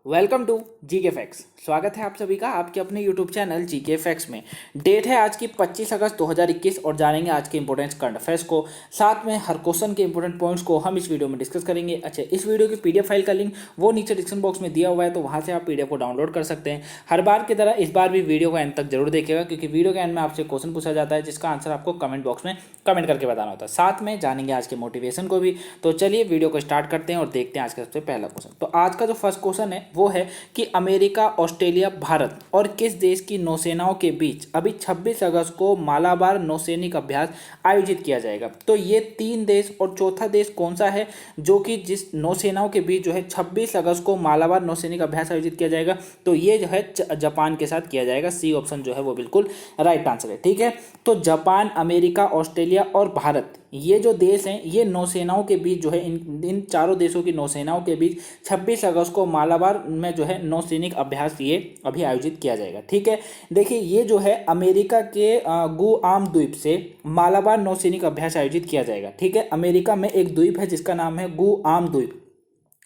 Welcome to GK facts. स्वागत है आप सभी का आपके अपने यूट्यूब चैनल जीके फैक्ट्स में। डेट है आज की 25 अगस्त 2021 और जानेंगे आज के इंपॉर्टेंट करंट अफेयर्स को। साथ में हर क्वेश्चन के इंपॉर्टेंट पॉइंट्स को हम इस वीडियो में डिस्कस करेंगे। अच्छा, इस वीडियो की पीडीएफ फाइल का लिंक वो नीचे डिस्क्रिप्शन बॉक्स में दिया हुआ है, तो वहाँ से आप पीडीएफ को डाउनलोड कर सकते हैं। हर बार की तरह इस बार भी वीडियो का एंड तक जरूर देखिएगा, क्योंकि वीडियो के एंड में आपसे क्वेश्चन पूछा जाता है जिसका आंसर आपको कमेंट बॉक्स में कमेंट करके बताना होता है। साथ में जानेंगे आज के मोटिवेशन को भी। तो चलिए वीडियो को स्टार्ट करते हैं और देखते हैं आज का सबसे पहला क्वेश्चन। तो आज का जो फर्स्ट क्वेश्चन है वो है कि अमेरिका, ऑस्ट्रेलिया, भारत और किस देश की नौसेनाओं के बीच अभी 26 अगस्त को मालाबार नौसैनिक अभ्यास आयोजित किया जाएगा। तो ये तीन देश और चौथा देश कौन सा है जो कि जिस नौसेनाओं के बीच जो है 26 अगस्त को मालाबार नौसैनिक अभ्यास आयोजित किया जाएगा? तो ये जो है जापान के साथ किया जाएगा। सी ऑप्शन जो है वो बिल्कुल राइट आंसर है। ठीक है, तो जापान, अमेरिका, ऑस्ट्रेलिया और भारत, ये जो देश हैं ये नौसेनाओं के बीच जो है इन चारों देशों की नौसेनाओं के बीच 26 अगस्त को मालाबार में जो है नौसैनिक अभ्यास ये अभी आयोजित किया जाएगा। ठीक है, देखिए ये जो है अमेरिका के गुआम द्वीप से मालाबार नौसैनिक अभ्यास आयोजित किया जाएगा। ठीक है, अमेरिका में एक द्वीप है जिसका नाम है गुआम द्वीप,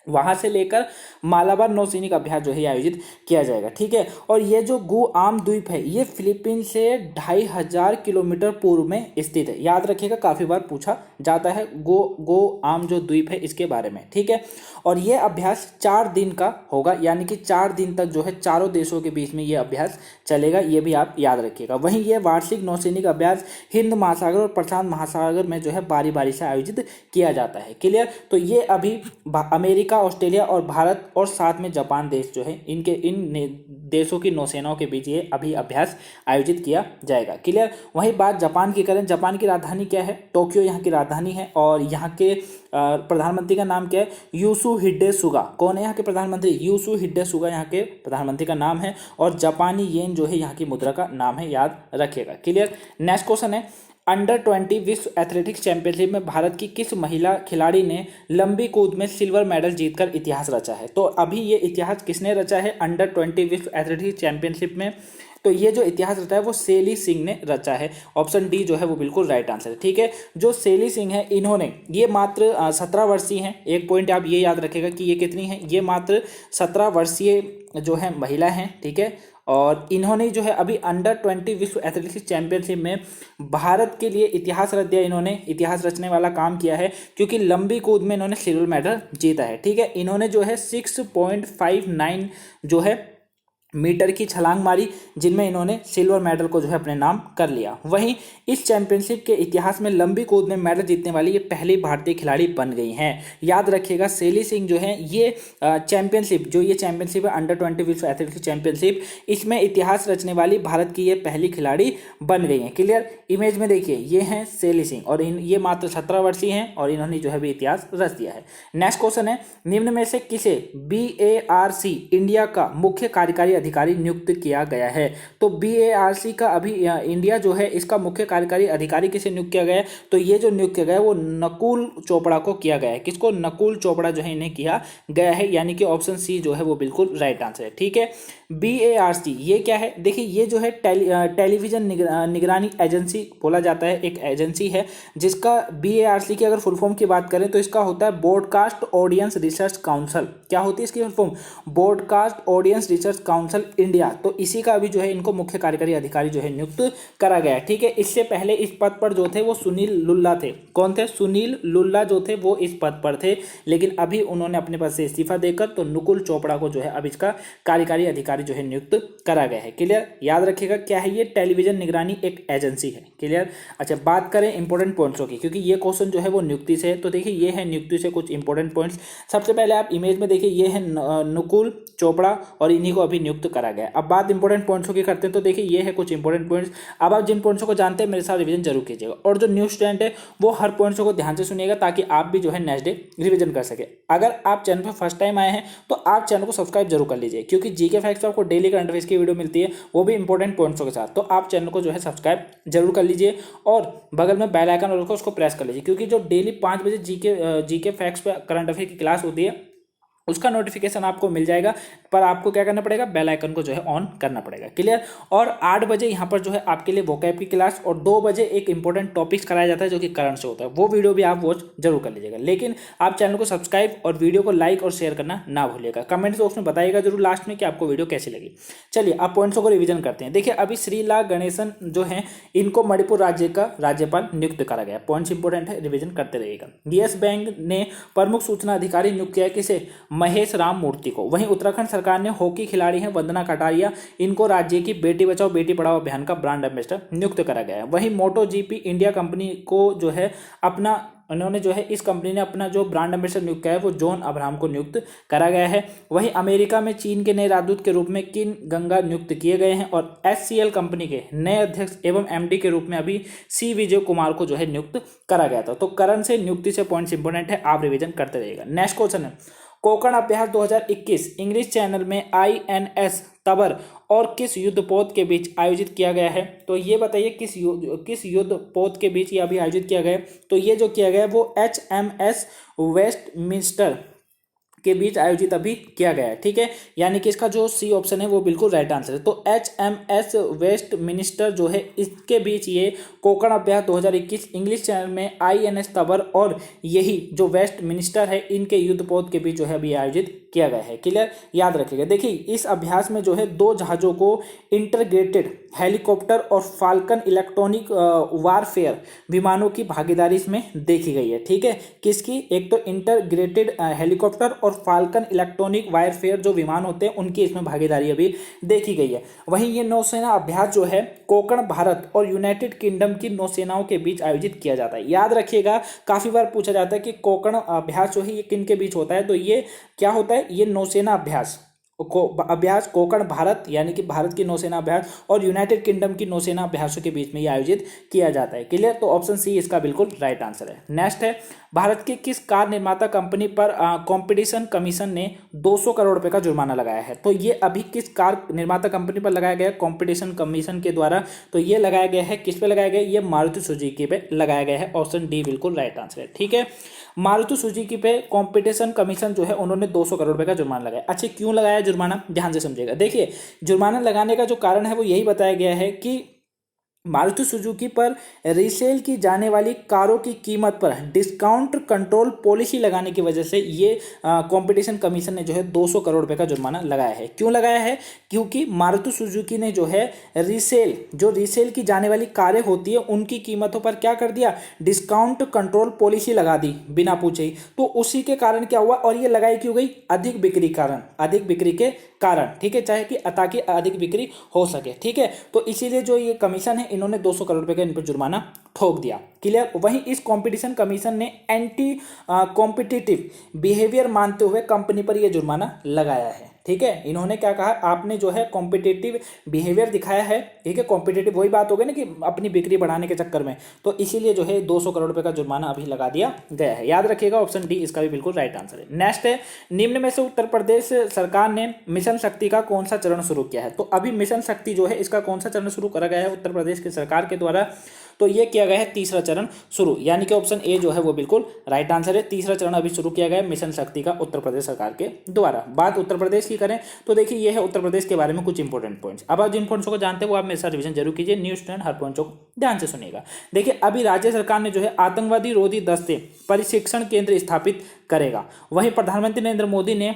वहां से लेकर मालाबार नौसैनिक अभ्यास जो है आयोजित किया जाएगा। ठीक है, और ये जो गुआम द्वीप है ये फिलीपींस से 2500 किलोमीटर पूर्व में स्थित है। याद रखिएगा, काफी बार पूछा जाता है गुआम जो द्वीप है इसके बारे में। ठीक है, और ये अभ्यास 4 दिन का होगा, यानी कि 4 दिन तक जो है चारों देशों के बीच में ये अभ्यास चलेगा, ये भी आप याद रखिएगा। वहीं ये वार्षिक नौसैनिक अभ्यास हिंद महासागर और प्रशांत महासागर में जो है बारी बारी से आयोजित किया जाता है। क्लियर? तो ये अभी अमेरिका, ऑस्ट्रेलिया और भारत और साथ में जापान देश जो है इन देशों की नौसेनाओं के बीच ये अभी अभ्यास आयोजित किया जाएगा। क्लियर? वहीं बात जापान की करें, जापान की राजधानी क्या है? टोक्यो यहाँ की राजधानी है। और यहाँ के प्रधानमंत्री का नाम क्या है? योशिहिडे सुगा। कौन है यहाँ के प्रधानमंत्री? योशिहिडे सुगा यहाँ के प्रधानमंत्री का नाम है। और जापानी येन जो है यहाँ की मुद्रा का नाम है, याद रखिएगा। क्लियर? नेक्स्ट क्वेश्चन है, अंडर 20 विश्व एथलेटिक्स चैंपियनशिप में भारत की किस महिला खिलाड़ी ने लंबी कूद में सिल्वर मेडल जीतकर इतिहास रचा है? तो अभी ये इतिहास किसने रचा है अंडर 20 विश्व एथलेटिक्स चैंपियनशिप में? तो ये जो इतिहास रचा है वो सेली सिंह ने रचा है। ऑप्शन डी जो है वो बिल्कुल राइट आंसर है। ठीक है, जो सेली सिंह है इन्होंने, ये मात्र 17 वर्षीय हैं। एक पॉइंट आप ये याद रखेगा कि ये कितनी है, ये मात्र 17 वर्षीय जो है महिला हैं। ठीक है, और इन्होंने जो है अभी अंडर 20 विश्व एथलेटिक्स चैंपियनशिप में भारत के लिए इतिहास रच दिया। इन्होंने इतिहास रचने वाला काम किया है, क्योंकि लंबी कूद में इन्होंने सिल्वर मेडल जीता है। ठीक है, इन्होंने जो है 6.59 जो है मीटर की छलांग मारी, जिनमें इन्होंने सिल्वर मेडल को जो है अपने नाम कर लिया। वहीं इस चैंपियनशिप के इतिहास में लंबी कूद में मेडल जीतने वाली ये पहली भारतीय खिलाड़ी बन गई हैं। याद रखिएगा, सेली सिंह जो है ये चैंपियनशिप है अंडर 20 विश्व एथलेटिक्स चैंपियनशिप, इसमें इतिहास रचने वाली भारत की ये पहली खिलाड़ी बन गई हैं। क्लियर? इमेज में देखिए ये हैं सेली सिंह और ये मात्र 17 वर्षीय हैं और इन्होंने जो है भी इतिहास रच दिया है। नेक्स्ट क्वेश्चन है, निम्न में से किसे BARC इंडिया का मुख्य कार्यकारी अधिकारी नियुक्त किया गया है? तो BARC का अभी इंडिया जो है इसका मुख्य कार्यकारी अधिकारी किसे नियुक्त किया गया है? तो ये जो नियुक्त किया गया है वो नकुल चोपड़ा को किया गया है। किसको? नकुल चोपड़ा जो है इन्हें किया गया है, यानी कि ऑप्शन सी जो है वो बिल्कुल राइट आंसर है। ठीक है, BARC ये क्या है? देखिए ये जो है टेलीविजन निगरानी एजेंसी बोला जाता है, एक एजेंसी है जिसका BARC की अगर फुल फॉर्म की बात करें तो इसका होता है ब्रॉडकास्ट ऑडियंस रिसर्च काउंसिल। क्या होती है इसकी full form? Broadcast audience research council India. तो इसी का अभी जो है इनको मुख्य कार्यकारी अधिकारी जो है नियुक्त करा गया है। ठीक है, इससे पहले इस पद पर जो थे वो सुनील लुल्ला थे। कौन थे? सुनील लुल्ला जो थे वो इस पद पर थे, लेकिन अभी उन्होंने अपने पद से इस्तीफा देकर तो नकुल चोपड़ा को जो है अब इसका कार्यकारी अधिकारी जो है नियुक्त करा गया है। क्लियर? याद रखिएगा क्या है ये? टेलीविजन निगरानी एक एजेंसी है। क्लियर? अच्छा, बात करें इंपॉर्टेंट पॉइंट्सों की, क्योंकि ये क्वेश्चन जो है वो नियुक्ति से है। तो देखिए ये है नियुक्ति से कुछ इंपॉर्टेंट पॉइंट्स। सबसे पहले आप इमेज में देखिए ये है नकुल चोपड़ा और इन्हीं को अभी नियुक्त करा गया है। अब बात इंपॉर्टेंट पॉइंट्सों की करते हैं, तो देखिए ये है कुछ इंपॉर्टेंट पॉइंट्स। अब आप जिन पॉइंट्सों को जानते हैं मेरे साथ रिवीजन जरूर कीजिएगा, और जो न्यू स्टूडेंट है वो हर पॉइंट्सों को ध्यान से सुनिएगा ताकि आप भी जो है नेक्स्ट डे रिवीजन कर सके। अगर आप चैनल पर फर्स्ट टाइम आए हैं तो आप चैनल को सब्सक्राइब जरूर कर लीजिए, क्योंकि जीके फैक्ट्स आपको डेली करंट अफेयर्स की वीडियो मिलती है, वो भी इंपॉर्टेंट पॉइंट्सों के साथ। तो आप चैनल को जो है सब्सक्राइब जरूर कर लीजिए और बगल में बेल आइकन और उसको प्रेस कर लीजिए, क्योंकि जो डेली 5 बजे जीके फैक्ट्स पे करंट अफेयर की क्लास होती है उसका नोटिफिकेशन आपको मिल जाएगा, पर आपको क्या करना पड़ेगा, बेल आइकन को जो है ऑन करना पड़ेगा। क्लियर। और 8 बजे यहाँ पर जो है आपके लिए वोकैब की क्लास, और 2 बजे एक इंपॉर्टेंट टॉपिक्स कराया जाता है जो कि करंट से होता है, वो वीडियो भी आप वॉच जरूर कर लीजिएगा। लेकिन आप चैनल को सब्सक्राइब और वीडियो को लाइक और शेयर करना ना भूलिएगा। कमेंट बॉक्स में बताइएगा जरूर लास्ट में कि आपको वीडियो कैसी लगी। चलिए अब पॉइंट्सों को रिविजन करते हैं। देखिए, अभी श्रीला गणेशन जो है इनको मणिपुर राज्य का राज्यपाल नियुक्त करा गया। पॉइंट्स इंपॉर्टेंट है, रिविजन करते रहिएगा। यस बैंक ने प्रमुख सूचना अधिकारी नियुक्त किया किसे, महेश राम मूर्ति को। वहीं उत्तराखंड सरकार ने हॉकी खिलाड़ी हैं वंदना कटारिया, इनको राज्य की बेटी बचाओ बेटी पढ़ाओ अभियान का ब्रांड एम्बेसडर नियुक्त करा गया है। वहीं मोटो जीपी इंडिया कंपनी को जो है अपना, उन्होंने जो है इस कंपनी ने अपना जो ब्रांड एम्बेसडर नियुक्त किया है वो जॉन अब्राहम को नियुक्त करा गया है। वहीं अमेरिका में चीन के नए राजदूत के रूप में किन गंगा नियुक्त किए गए हैं, और एचसीएल कंपनी के नए अध्यक्ष एवं एमडी के रूप में अभी सी विजय कुमार को जो है नियुक्त करा गया था। तो करण से नियुक्ति से पॉइंट्स इंपोर्टेंट है, आप रिविजन करते रहिएगा। नेक्स्ट क्वेश्चन है, कोकण अभ्यास 2021 इंग्लिश चैनल में आईएनएस तबर और किस युद्धपोत के बीच आयोजित किया गया है। तो ये बताइए किस युद्धपोत के बीच ये अभी आयोजित किया गया है। तो ये जो किया गया है वो HMS वेस्टमिंस्टर के बीच आयोजित अभी किया गया है। ठीक है, यानी कि इसका जो सी ऑप्शन है वो बिल्कुल राइट आंसर है। तो HMS वेस्टमिंस्टर जो है इसके बीच ये कोकण अभ्यास 2021 इंग्लिश चैनल में INS तबर और यही जो वेस्टमिंस्टर है इनके युद्धपोत के बीच जो है अभी आयोजित किया गया है। क्लियर, याद रखिएगा। देखिए, इस अभ्यास में जो है 2 जहाज़ों को इंटीग्रेटेड हेलीकॉप्टर और फाल्कन इलेक्ट्रॉनिक वारफेयर विमानों की भागीदारी इसमें देखी गई है। ठीक है, किसकी, एक तो इंटीग्रेटेड हेलीकॉप्टर और फाल्कन इलेक्ट्रॉनिक वारफेयर जो विमान होते हैं उनकी इसमें भागीदारी अभी देखी गई है। वहीं ये नौसेना अभ्यास जो है कोकण भारत और यूनाइटेड किंगडम की नौसेनाओं के बीच आयोजित किया जाता है। याद रखिएगा, काफी बार पूछा जाता है कि कोकण अभ्यास जो है ये किन के बीच होता है। तो ये क्या होता है, ये नौसेना अभ्यास अभ्यास कोकण भारत यानी कि भारत की नौसेना अभ्यास और यूनाइटेड किंगडम की नौसेना अभ्यासों के बीच में ये आयोजित किया जाता है। क्लियर, तो ऑप्शन सी इसका बिल्कुल राइट आंसर है। नेक्स्ट है, भारत की किस कार निर्माता कंपनी पर कंपटीशन कमीशन ने 200 करोड़ रुपए का जुर्माना लगाया है। तो ये अभी किस कार निर्माता कंपनी पर लगाया गया है कंपटीशन कमीशन के द्वारा। तो ये लगाया गया है, किस पे लगाया गया है, ये मारुति सुजुकी पे लगाया गया है। ऑप्शन डी बिल्कुल राइट आंसर है। ठीक है, मारुति सुजुकी पे कंपटीशन कमीशन जो है उन्होंने 200 करोड़ रुपए का जुर्माना लगाया। अच्छा, क्यों लगाया जुर्माना, ध्यान से समझिएगा। देखिए, जुर्माना लगाने का जो कारण है वो यही बताया गया है कि मारुति सुजुकी पर रीसेल की जाने वाली कारों की कीमत पर डिस्काउंट कंट्रोल पॉलिसी लगाने की वजह से ये कंपटीशन कमीशन ने जो है 200 करोड़ रुपए का जुर्माना लगाया है। क्यों लगाया है, क्योंकि मारुति सुजुकी ने जो है रीसेल की जाने वाली कारें होती है उनकी कीमतों पर क्या कर दिया, डिस्काउंट कंट्रोल पॉलिसी लगा दी बिना पूछे ही। तो उसी के कारण क्या हुआ, और ये लगाई क्यों गई, अधिक बिक्री के कारण। ठीक है, चाहे कि ताकि अधिक बिक्री हो सके। ठीक है, तो इसीलिए जो ये कमीशन है इन्होंने 200 करोड़ रुपए का इन पर जुर्माना ठोक दिया। क्लियर, वहीं इस कंपटीशन कमीशन ने एंटी कॉम्पिटिटिव बिहेवियर मानते हुए कंपनी पर यह जुर्माना लगाया है। ठीक है, इन्होंने क्या कहा, आपने जो है कॉम्पिटिटिव बिहेवियर दिखाया है। ठीक है, कॉम्पिटिटिव वही बात हो गई ना कि अपनी बिक्री बढ़ाने के चक्कर में, तो इसीलिए जो है 200 करोड़ रुपए का जुर्माना अभी लगा दिया गया है। याद रखिएगा, ऑप्शन डी इसका भी बिल्कुल राइट आंसर है। नेक्स्ट है, निम्न में से उत्तर प्रदेश सरकार ने मिशन शक्ति का कौन सा चरण शुरू किया है। तो अभी मिशन शक्ति जो है इसका कौन सा चरण शुरू करा गया है उत्तर प्रदेश की सरकार के द्वारा। तो ये किया गया है तीसरा चरण शुरू, यानी कि ऑप्शन ए जो है वो बिल्कुल राइट आंसर है। तीसरा चरण अभी शुरू किया गया है मिशन शक्ति का उत्तर प्रदेश सरकार के द्वारा। बात उत्तर प्रदेश की करें तो देखिए ये है उत्तर प्रदेश के बारे में कुछ इंपॉर्टेंट पॉइंट्स। अब आप जिन पॉइंट्स को जानते हैं वो आप मेरे साथ रिवीजन जरूर कीजिए। न्यू स्टूडेंट हर पॉइंट्स को ध्यान से सुनिएगा। देखिए, अभी राज्य सरकार ने जो है आतंकवादी रोधी दस्ते प्रशिक्षण केंद्र स्थापित करेगा। वहीं प्रधानमंत्री नरेंद्र मोदी ने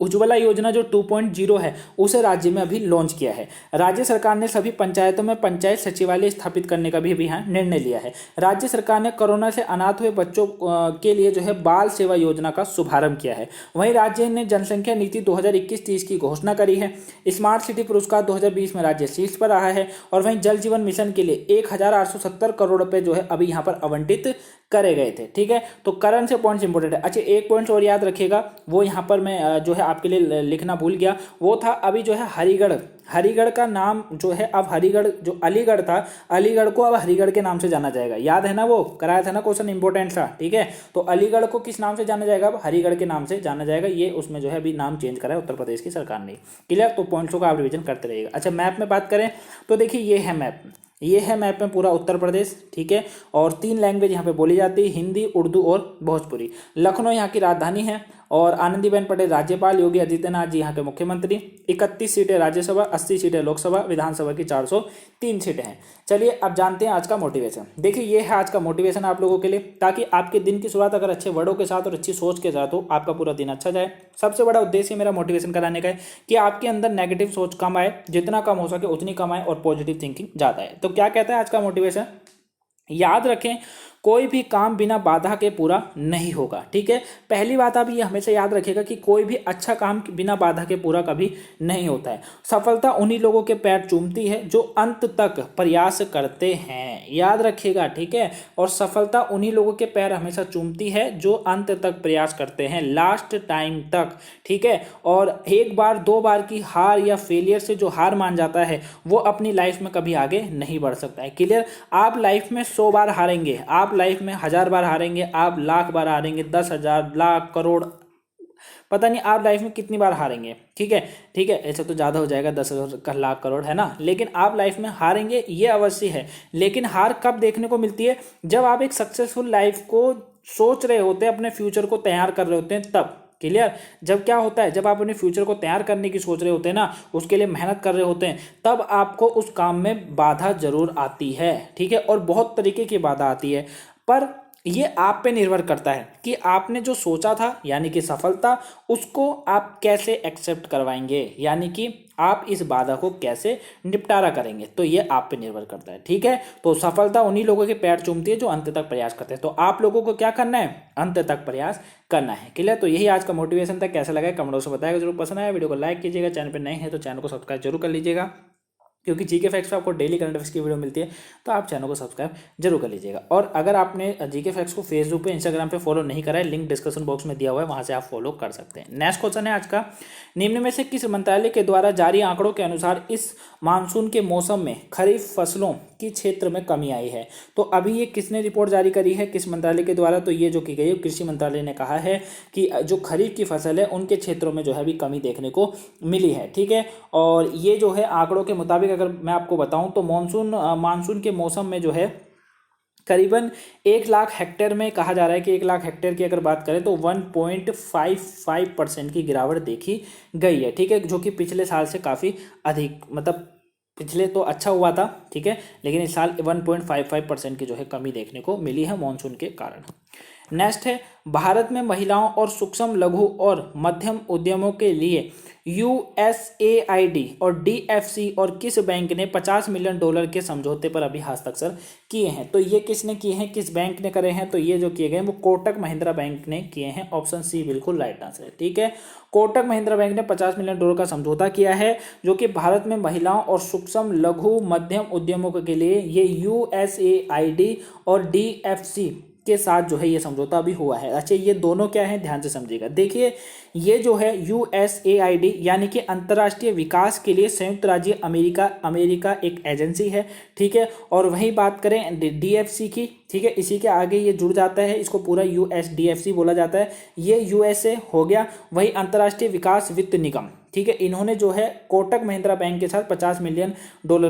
उज्ज्वला योजना जो 2.0 है उसे राज्य में अभी लॉन्च किया है। राज्य सरकार ने सभी पंचायतों में पंचायत सचिवालय स्थापित करने का भी अभी यहाँ निर्णय लिया है। राज्य सरकार ने कोरोना से अनाथ हुए बच्चों के लिए जो है बाल सेवा योजना का शुभारंभ किया है। वहीं राज्य ने जनसंख्या नीति 2021-30 की घोषणा करी है। स्मार्ट सिटी पुरस्कार 2020 में राज्य शीर्ष पर रहा है। और वहीं जल जीवन मिशन के लिए 1870 करोड़ रुपए जो है अभी यहाँ पर आवंटित करे गए थे। ठीक है, तो करंट से पॉइंट्स इंपॉर्टेंट है। अच्छा, एक पॉइंट और याद रखिएगा, वो यहाँ पर मैं जो है आपके लिए लिखना भूल गया, वो था अभी जो है हरिगढ़ का नाम जो है अब हरिगढ़ जो अलीगढ़ था, अलीगढ़ को अब हरिगढ़ के नाम से जाना जाएगा। याद है ना, वो कराया था ना क्वेश्चन, इंपॉर्टेंट था। ठीक है, तो अलीगढ़ को किस नाम से जाना जाएगा, अब हरिगढ़ के नाम से जाना जाएगा। ये उसमें जो है अभी नाम चेंज करा है उत्तर प्रदेश की सरकार ने। क्लियर, तो पॉइंट्सों का आप रिविजन करते रहिएगा। अच्छा, मैप में बात करें तो देखिए ये है मैप में पूरा उत्तर प्रदेश। ठीक है, और 3 लैंग्वेज यहाँ पे बोली जाती है, हिंदी, उर्दू और भोजपुरी। लखनऊ यहाँ की राजधानी है और आनंदीबेन पटेल राज्यपाल, योगी आदित्यनाथ जी यहाँ के मुख्यमंत्री। 31 सीटें राज्यसभा, 80 सीटें लोकसभा, विधानसभा की 403 सीटें हैं। चलिए अब जानते हैं आज का मोटिवेशन। देखिए ये है आज का मोटिवेशन आप लोगों के लिए, ताकि आपके दिन की शुरुआत अगर अच्छे वर्डों के साथ और अच्छी सोच के साथ हो, आपका पूरा दिन अच्छा जाए। सबसे बड़ा उद्देश्य मेरा मोटिवेशन कराने का है कि आपके अंदर नेगेटिव सोच कम आए, जितना कम हो सके उतनी कम आए, और पॉजिटिव थिंकिंग ज़्यादा है। तो क्या कहता है आज का मोटिवेशन, याद रखें कोई भी काम बिना बाधा के पूरा नहीं होगा। ठीक है, पहली बात आप ये हमेशा याद रखिएगा कि कोई भी अच्छा काम बिना बाधा के पूरा कभी नहीं होता है। सफलता उन्हीं लोगों के पैर चूमती है जो अंत तक प्रयास करते हैं, याद रखिएगा। ठीक है, और सफलता उन्हीं लोगों के पैर हमेशा चूमती है जो अंत तक प्रयास करते हैं, लास्ट टाइम तक। ठीक है, और एक बार दो बार की हार या फेलियर से जो हार मान जाता है वो अपनी लाइफ में कभी आगे नहीं बढ़ सकता है। क्लियर, आप लाइफ में 100 बार हारेंगे, आप लाइफ में 1000 बार हारेंगे, आप लाख बार हारेंगे, 10,000, लाख, करोड़, पता नहीं आप लाइफ में कितनी बार हारेंगे। ठीक है, ठीक है, ऐसा तो ज़्यादा हो जाएगा, 10,000 का लाख करोड़ है ना, लेकिन आप लाइफ में हारेंगे ये अवश्य है। लेकिन हार कब देखने को मिलती है, जब आप एक सक्सेसफुल लाइफ को सोच रहे होते हैं, अपने फ्यूचर को तैयार कर रहे होते हैं, तब। क्लियर, जब क्या होता है, जब आप अपने फ्यूचर को तैयार करने की सोच रहे होते हैं ना, उसके लिए मेहनत कर रहे होते हैं, तब आपको उस काम में बाधा जरूर आती है। ठीक है, और बहुत तरीके की बाधा आती है, पर ये आप पे निर्भर करता है कि आपने जो सोचा था यानी कि सफलता, उसको आप कैसे एक्सेप्ट करवाएंगे, यानी कि आप इस बाधा को कैसे निपटारा करेंगे, तो ये आप पे निर्भर करता है। ठीक है, तो सफलता उन्हीं लोगों के पैर चूमती है जो अंत तक प्रयास करते हैं। तो आप लोगों को क्या करना है, अंत तक प्रयास करना है। क्लियर, तो यही आज का मोटिवेशन था। कैसा लगा कमेंटों से बताएगा जरूर। पसंद आया वीडियो को लाइक कीजिएगा, चैनल पर नए हैं तो चैनल को सब्सक्राइब जरूर कर लीजिएगा, क्योंकि जीके फैक्ट्स पे आपको डेली करंट अफेयर्स की वीडियो मिलती है, तो आप चैनल को सब्सक्राइब जरूर कर लीजिएगा। और अगर आपने जीके फैक्ट्स को फेसबुक पे, इंस्टाग्राम पे फॉलो नहीं करा है, लिंक डिस्क्रिप्शन बॉक्स में दिया हुआ है, वहां से आप फॉलो कर सकते हैं। नेक्स्ट क्वेश्चन है आज का, निम्न में से किस मंत्रालय के द्वारा जारी आंकड़ों के अनुसार इस मानसून के मौसम में खरीफ फसलों की क्षेत्र में कमी आई है। तो अभी ये किसने रिपोर्ट जारी करी है, किस मंत्रालय के द्वारा, तो ये जो की गई है कृषि मंत्रालय ने कहा है कि जो खरीफ की फसल है उनके क्षेत्रों में जो है अभी कमी देखने को मिली है। ठीक है, और ये जो है आंकड़ों के मुताबिक अगर मैं आपको बताऊं तो मानसून के मौसम में जो है करीबन 1 लाख हेक्टेयर में कहा जा रहा है कि 1 लाख हेक्टेयर की अगर बात करें तो 1.55% की गिरावट देखी गई है। ठीक है, जो कि पिछले साल से काफ़ी अधिक, मतलब पिछले तो अच्छा हुआ था, ठीक है, लेकिन इस साल 1.55% की जो है कमी देखने को मिली है मानसून के कारण। नेक्स्ट है, भारत में महिलाओं और सूक्ष्म लघु और मध्यम उद्यमों के लिए USAID और DFC और किस बैंक ने $50 मिलियन के समझौते पर अभी हस्ताक्षर किए हैं। तो ये किसने किए हैं, किस बैंक ने करे हैं, तो ये जो किए गए वो कोटक महिंद्रा बैंक ने किए हैं। ऑप्शन सी बिल्कुल राइट आंसर है। ठीक है, कोटक महिंद्रा बैंक ने $50 मिलियन का समझौता किया है, जो कि भारत में महिलाओं और सूक्ष्म लघु मध्यम उद्यमों के लिए ये USAID और DFC के साथ जो है ये समझौता भी हुआ है। अच्छा, ये दोनों क्या है, ध्यान से समझिएगा। देखिए, ये जो है USAID यानी कि अंतर्राष्ट्रीय विकास के लिए संयुक्त राज्य अमेरिका एक एजेंसी है। ठीक है, और वही बात करें DFC की, ठीक है, इसी के आगे ये जुड़ जाता है, इसको पूरा USDFC बोला जाता है। ये USA हो गया, वही अंतर्राष्ट्रीय विकास वित्त निगम। ठीक है, इन्होंने जो है कोटक महिंद्रा बैंक के साथ $50 मिलियन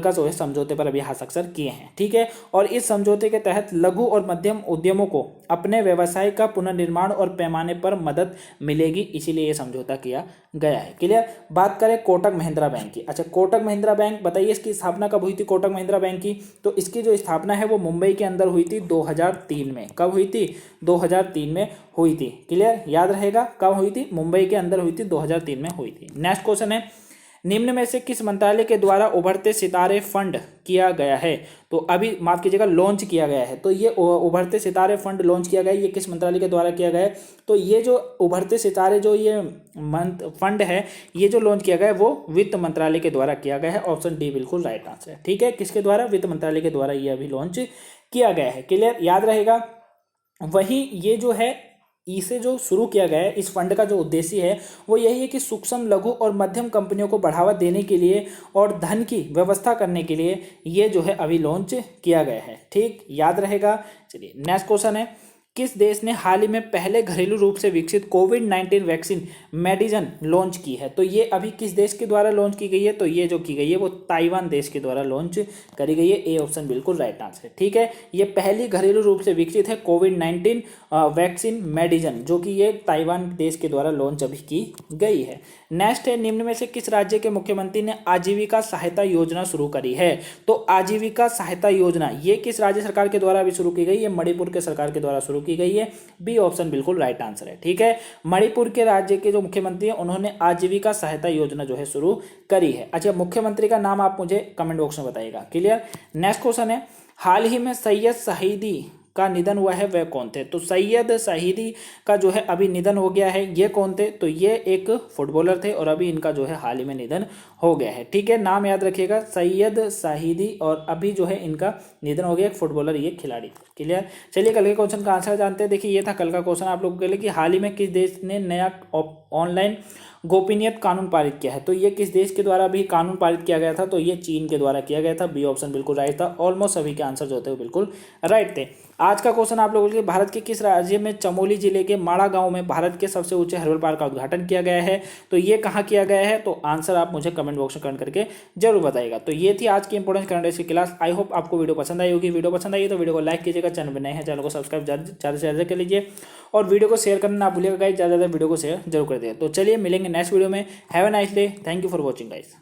का जो है समझौते पर अभी हस्ताक्षर किए हैं। ठीक है, और इस समझौते के तहत लघु और मध्यम उद्यमों को अपने व्यवसाय का पुनर्निर्माण और पैमाने पर मदद मिलेगी, इसीलिए ये समझौता किया गया है। क्लियर, बात करें कोटक महिंद्रा बैंक की। अच्छा, कोटक महिंद्रा बैंक बताइए इसकी स्थापना कब हुई थी कोटक महिंद्रा बैंक की, तो इसकी जो स्थापना है वो मुंबई के अंदर हुई थी 2003 में। कब हुई थी, 2003 में हुई थी। क्लियर, याद रहेगा कब हुई थी, मुंबई के अंदर हुई थी, 2003 में हुई थी। नेक्स्ट क्वेश्चन है, निम्न में से किस मंत्रालय के द्वारा उभरते सितारे फंड किया गया है, तो अभी माफ कीजिएगा लॉन्च किया गया है। तो ये उभरते सितारे फंड लॉन्च किया गया है, ये किस मंत्रालय के द्वारा किया गया है, तो ये जो उभरते सितारे जो ये फंड है ये जो लॉन्च किया गया है वो वित्त मंत्रालय के द्वारा किया गया है। ऑप्शन डी बिल्कुल राइट आंसर है। ठीक है, किसके द्वारा, वित्त मंत्रालय के द्वारा ये अभी लॉन्च किया गया है। क्लियर, याद रहेगा। वही ये जो है इसे जो शुरू किया गया है, इस फंड का जो उद्देश्य है वो यही है कि सूक्ष्म लघु और मध्यम कंपनियों को बढ़ावा देने के लिए और धन की व्यवस्था करने के लिए ये जो है अभी लॉन्च किया गया है। ठीक, याद रहेगा। चलिए नेक्स्ट क्वेश्चन है, किस देश ने हाल ही में पहले घरेलू रूप से विकसित कोविड-19 वैक्सीन मेडिजन लॉन्च की है? तो ये अभी किस देश के द्वारा लॉन्च की गई है? तो ये जो की गई है वो ताइवान देश के द्वारा लॉन्च करी गई है। ए ऑप्शन बिल्कुल राइट आंसर है। ठीक है, ये पहली घरेलू रूप से विकसित है कोविड-19 वैक्सीन मेडिजन, जो कि ये ताइवान देश के द्वारा लॉन्च अभी की गई है। नेक्स्ट है, निम्न में से किस राज्य के मुख्यमंत्री ने आजीविका सहायता योजना शुरू करी है? तो आजीविका सहायता योजना ये किस राज्य सरकार के द्वारा अभी शुरू की गई है? मणिपुर के सरकार के द्वारा शुरू की गई है। बी ऑप्शन बिल्कुल राइट आंसर है। ठीक है, मणिपुर के राज्य के जो मुख्यमंत्री हैं उन्होंने आजीविका सहायता योजना जो है शुरू करी है। अच्छा, मुख्यमंत्री का नाम आप मुझे कमेंट बॉक्स में बताइएगा। क्लियर। नेक्स्ट क्वेश्चन है, हाल ही में सैयद शहीदी का निधन हुआ है, वह कौन थे? तो सैयद शहीदी का जो है अभी निधन हो गया है। ये कौन थे? तो ये एक फुटबॉलर थे और अभी इनका जो है हाल ही में निधन हो गया है। ठीक है, नाम याद रखिएगा, सैयद शहीदी, और अभी जो है इनका निधन हो गया, एक फुटबॉलर, ये खिलाड़ी। क्लियर। चलिए कल के क्वेश्चन का आंसर जानते हैं। देखिए, ये था कल का क्वेश्चन आप लोगों के लिए कि हाल ही में किस देश ने नया ऑनलाइन गोपनीयता कानून पारित किया है? तो ये किस देश के द्वारा भी कानून पारित किया गया था? तो ये चीन के द्वारा किया गया था। बी ऑप्शन बिल्कुल राइट था। ऑलमोस्ट सभी के आंसर जो थे वो बिल्कुल राइट थे। आज का क्वेश्चन आप लोगों के लिए, भारत के किस राज्य में चमोली जिले के माड़ा गांव में भारत के सबसे ऊंचे हर्बल पार्क का उद्घाटन किया गया है? तो ये कहाँ किया गया है? तो आंसर आप मुझे कमेंट बॉक्स में कमेंट करके जरूर बताइएगा। तो ये थी आज की इंपोर्टेंट करंट अफेयर्स की क्लास। आई होप आपको वीडियो पसंद आई होगी। वीडियो पसंद आई तो वीडियो को लाइक कीजिएगा, चैनल में नए हैं चैनल को सब्सक्राइब ज़्यादा से ज़्यादा कर लीजिए और वीडियो को शेयर करना ना भूलिएगा गाइस, ज़्यादा वीडियो को शेयर जरूर कर दिए। तो चलिए मिलेंगे नेक्स्ट वीडियो में। Have a nice day. Thank you for watching guys.